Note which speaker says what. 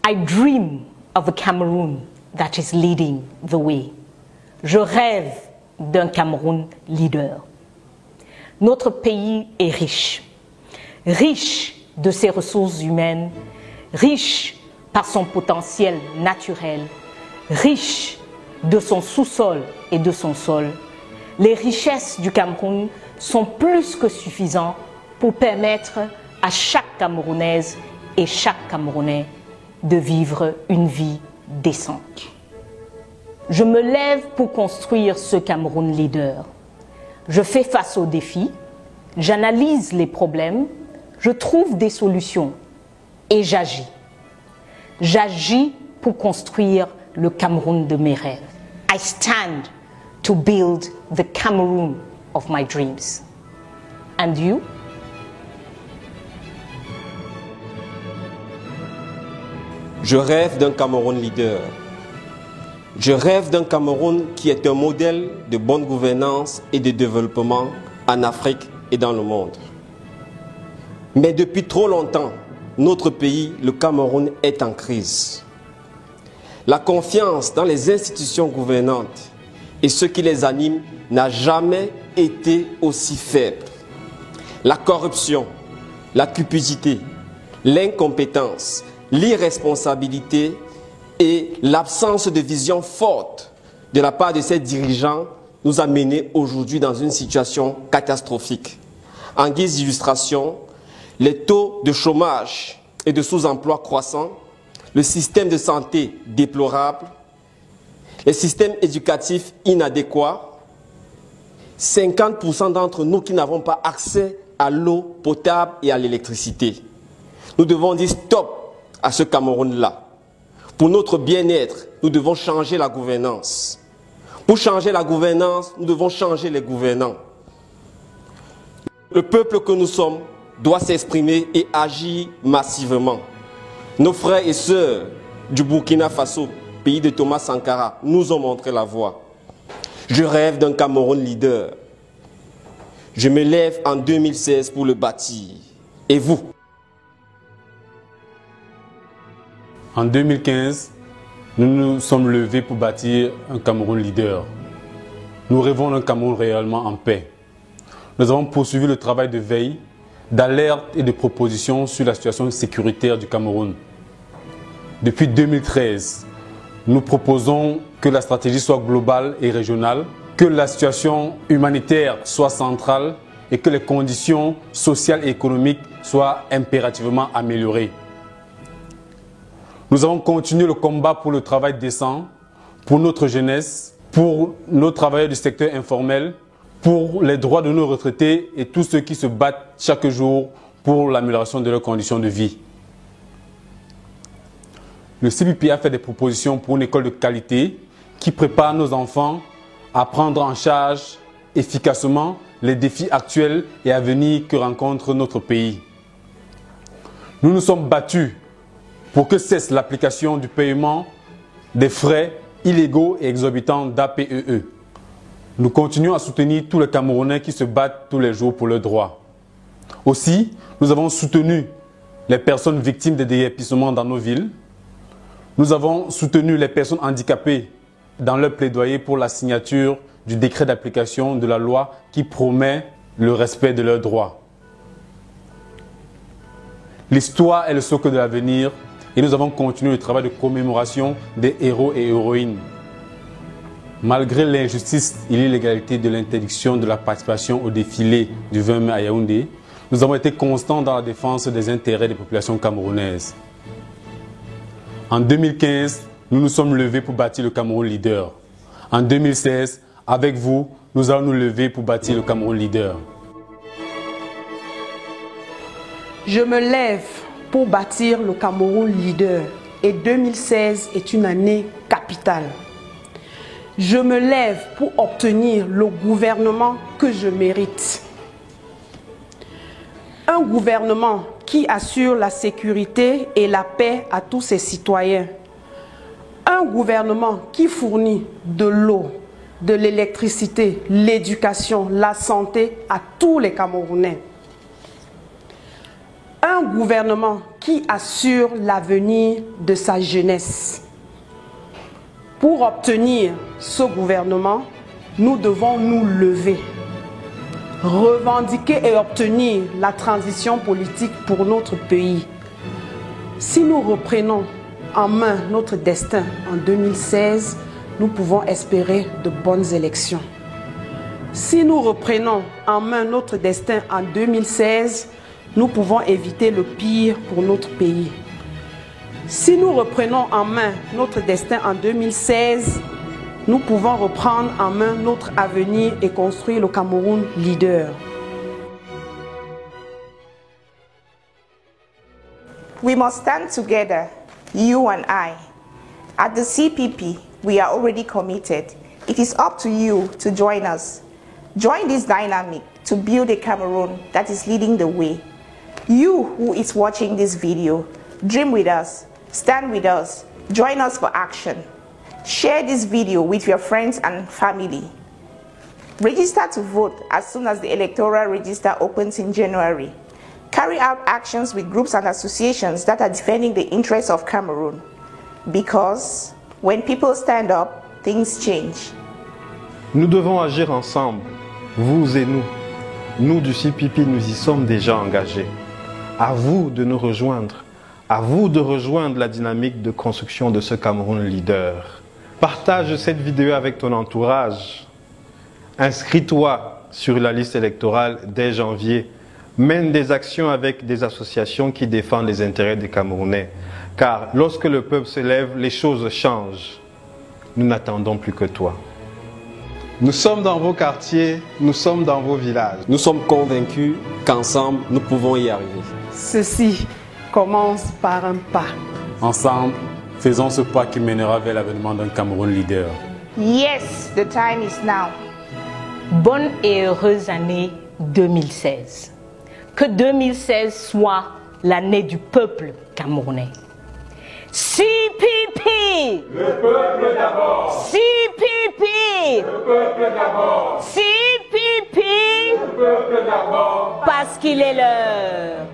Speaker 1: I dream of a Cameroon that is leading the way. Je rêve d'un Cameroun leader. Notre pays est riche, riche de ses ressources humaines, riche par son potentiel naturel, riche de son sous-sol et de son sol. Les richesses du Cameroun sont plus que suffisantes pour permettre à chaque Camerounaise et chaque Camerounais de vivre une vie décente. Je me lève pour construire ce Cameroun leader. Je fais face aux défis, j'analyse les problèmes, je trouve des solutions et j'agis. J'agis pour construire le Cameroun de mes rêves. I stand to build the Cameroon of my dreams. And you?
Speaker 2: Je rêve d'un Cameroun leader. Je rêve d'un Cameroun qui est un modèle de bonne gouvernance et de développement en Afrique et dans le monde. Mais depuis trop longtemps, notre pays, le Cameroun, est en crise. La confiance dans les institutions gouvernantes et ceux qui les animent n'a jamais été aussi faible. La corruption, la cupidité, l'incompétence, l'irresponsabilité et l'absence de vision forte de la part de ces dirigeants nous a menés aujourd'hui dans une situation catastrophique. En guise d'illustration, les taux de chômage et de sous-emploi croissants, le système de santé déplorable, les systèmes éducatifs inadéquats, 50% d'entre nous qui n'avons pas accès à l'eau potable et à l'électricité. Nous devons dire stop à ce Cameroun-là. Pour notre bien-être, nous devons changer la gouvernance. Pour changer la gouvernance, nous devons changer les gouvernants. Le peuple que nous sommes doit s'exprimer et agir massivement. Nos frères et sœurs du Burkina Faso, pays de Thomas Sankara, nous ont montré la voie. Je rêve d'un Cameroun leader. Je me lève en 2016 pour le bâtir. Et vous?
Speaker 3: En 2015, nous nous sommes levés pour bâtir un Cameroun leader. Nous rêvons d'un Cameroun réellement en paix. Nous avons poursuivi le travail de veille, d'alerte et de proposition sur la situation sécuritaire du Cameroun. Depuis 2013, nous proposons que la stratégie soit globale et régionale, que la situation humanitaire soit centrale et que les conditions sociales et économiques soient impérativement améliorées. Nous avons continué le combat pour le travail décent, pour notre jeunesse, pour nos travailleurs du secteur informel, pour les droits de nos retraités et tous ceux qui se battent chaque jour pour l'amélioration de leurs conditions de vie. Le CBP a fait des propositions pour une école de qualité qui prépare nos enfants à prendre en charge efficacement les défis actuels et à venir que rencontre notre pays. Nous nous sommes battus pour que cesse l'application du paiement des frais illégaux et exorbitants d'APEE. Nous continuons à soutenir tous les Camerounais qui se battent tous les jours pour leurs droits. Aussi, nous avons soutenu les personnes victimes des déguerpissements dans nos villes. Nous avons soutenu les personnes handicapées dans leur plaidoyer pour la signature du décret d'application de la loi qui promet le respect de leurs droits. L'histoire est le socle de l'avenir et nous avons continué le travail de commémoration des héros et héroïnes. Malgré l'injustice et l'illégalité de l'interdiction de la participation au défilé du 20 mai à Yaoundé, nous avons été constants dans la défense des intérêts des populations camerounaises. En 2015, nous nous sommes levés pour bâtir le Cameroun leader. En 2016, avec vous, nous allons nous lever pour bâtir le Cameroun leader.
Speaker 4: Je me lève pour bâtir le Cameroun leader et 2016 est une année capitale. Je me lève pour obtenir le gouvernement que je mérite. Un gouvernement qui assure la sécurité et la paix à tous ses citoyens. Un gouvernement qui fournit de l'eau, de l'électricité, l'éducation, la santé à tous les Camerounais. Un gouvernement qui assure l'avenir de sa jeunesse. Pour obtenir ce gouvernement, nous devons nous lever, revendiquer et obtenir la transition politique pour notre pays. Si nous reprenons en main notre destin en 2016, nous pouvons espérer de bonnes élections. Si nous reprenons en main notre destin en 2016, nous pouvons éviter le pire pour notre pays. Si nous reprenons en main notre destin en 2016, nous pouvons reprendre en main notre avenir et construire le Cameroun leader.
Speaker 5: We must stand together, you and I. At the CPP, we are already committed. It is up to you to join us. Join this dynamic to build a Cameroon that is leading the way. You who is watching this video, dream with us, stand with us, join us for action. Share this video with your friends and family. Register to vote as soon as the electoral register opens in January. Carry out actions with groups and associations that are defending the interests of Cameroon. Because when people stand up, things change.
Speaker 6: Nous devons agir ensemble, vous et nous. Nous du CPP, nous y sommes déjà engagés. À vous de nous rejoindre. À vous de rejoindre la dynamique de construction de ce Cameroun leader. Partage cette vidéo avec ton entourage. Inscris-toi sur la liste électorale dès janvier. Mène des actions avec des associations qui défendent les intérêts des Camerounais. Car lorsque le peuple se lève, les choses changent. Nous n'attendons plus que toi. Nous sommes dans vos quartiers, nous sommes dans vos villages.
Speaker 2: Nous sommes convaincus qu'ensemble, nous pouvons y arriver.
Speaker 4: Ceci commence par un pas.
Speaker 3: Ensemble, faisons ce pas qui mènera vers l'avènement d'un Cameroun leader.
Speaker 5: Yes, the time is now.
Speaker 1: Bonne et heureuse année 2016. Que 2016 soit l'année du peuple camerounais. CPP!
Speaker 3: Le peuple d'abord!
Speaker 1: CPP!
Speaker 3: Le peuple d'abord!
Speaker 1: CPP!
Speaker 3: Le peuple d'abord!
Speaker 1: Parce qu'il est l'heure.